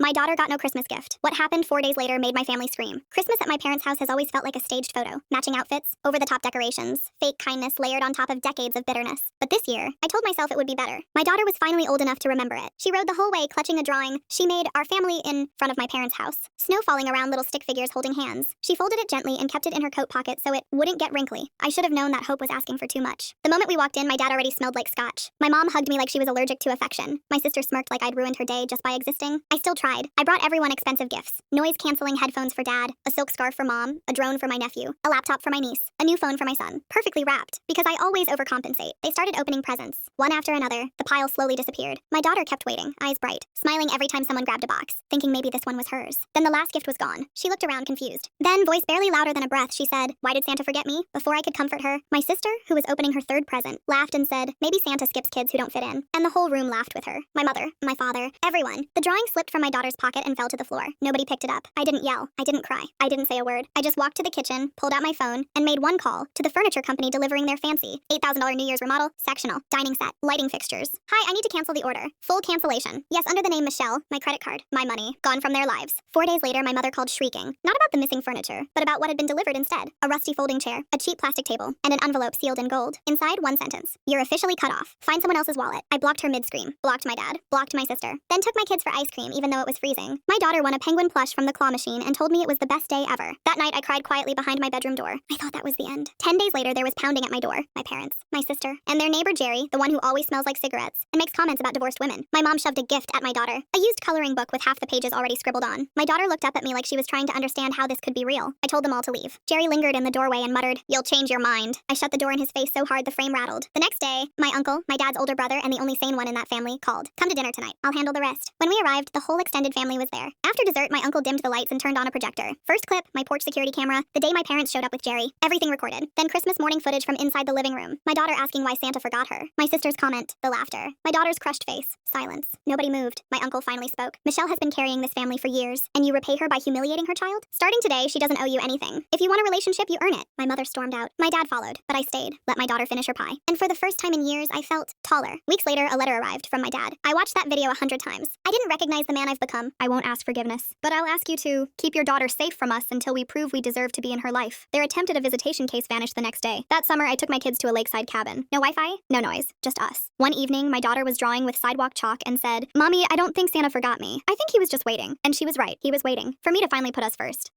My daughter got no Christmas gift. What happened 4 days later made my family scream. Christmas at my parents' house has always felt like a staged photo. Matching outfits, over-the-top decorations, fake kindness layered on top of decades of bitterness. But this year, I told myself it would be better. My daughter was finally old enough to remember it. She rode the whole way clutching a drawing she made our family in front of my parents' house. Snow falling around little stick figures holding hands. She folded it gently and kept it in her coat pocket so it wouldn't get wrinkly. I should have known that Hope was asking for too much. The moment we walked in, my dad already smelled like scotch. My mom hugged me like she was allergic to affection. My sister smirked like I'd ruined her day just by existing. I still tried. I brought everyone expensive gifts. Noise-canceling headphones for dad, a silk scarf for mom, a drone for my nephew, a laptop for my niece, a new phone for my son. Perfectly wrapped. Because I always overcompensate. They started opening presents. One after another, the pile slowly disappeared. My daughter kept waiting, eyes bright, smiling every time someone grabbed a box, thinking maybe this one was hers. Then the last gift was gone. She looked around confused. Then, voice barely louder than a breath, she said, "Why did Santa forget me?" Before I could comfort her, my sister, who was opening her third present, laughed and said, "Maybe Santa skips kids who don't fit in." And the whole room laughed with her. My mother, my father, everyone. The drawing slipped from my daughter's pocket and fell to the floor. Nobody picked it up. I didn't yell. I didn't cry. I didn't say a word. I just walked to the kitchen, pulled out my phone, and made one call to the furniture company delivering their fancy $8,000 New Year's remodel, sectional, dining set, lighting fixtures. "Hi, I need to cancel the order. Full cancellation. Yes, under the name Michelle, my credit card, my money, gone from their lives." 4 days later, my mother called shrieking, not about the missing furniture, but about what had been delivered instead. A rusty folding chair, a cheap plastic table, and an envelope sealed in gold. Inside, one sentence. "You're officially cut off. Find someone else's wallet." I blocked her mid-scream, blocked my dad, blocked my sister, then took my kids for ice cream even though it was freezing. My daughter won a penguin plush from the claw machine and told me it was the best day ever. That night, I cried quietly behind my bedroom door. I thought that was the end. 10 days later, there was pounding at my door. My parents, my sister, and their neighbor Jerry, the one who always smells like cigarettes and makes comments about divorced women. My mom shoved a gift at my daughter, a used coloring book with half the pages already scribbled on. My daughter looked up at me like she was trying to understand how this could be real. I told them all to leave. Jerry lingered in the doorway and muttered, "You'll change your mind." I shut the door in his face so hard the frame rattled. The next day, my uncle, my dad's older brother and the only sane one in that family, called. "Come to dinner tonight. I'll handle the rest." When we arrived, the whole extended family was there. After dessert, my uncle dimmed the lights and turned on a projector. First clip, my porch security camera, the day my parents showed up with Jerry. Everything recorded. Then Christmas morning footage from inside the living room. My daughter asking why Santa forgot her. My sister's comment, the laughter. My daughter's crushed face. Silence. Nobody moved. My uncle finally spoke. "Michelle has been carrying this family for years, and you repay her by humiliating her child? Starting today, she doesn't owe you anything. If you want a relationship, you earn it." My mother stormed out. My dad followed, but I stayed. Let my daughter finish her pie. And for the first time in years, I felt taller. Weeks later, a letter arrived from my dad. I watched that video 100 times. I didn't recognize the man I've become. I won't ask forgiveness. But I'll ask you to keep your daughter safe from us until we prove we deserve to be in her life. Their attempt at a visitation case vanished the next day. That summer, I took my kids to a lakeside cabin. No Wi-Fi, no noise, just us. One evening, my daughter was drawing with sidewalk chalk and said, "Mommy, I don't think Santa forgot me. I think he was just waiting." And she was right. He was waiting for me to finally put us first.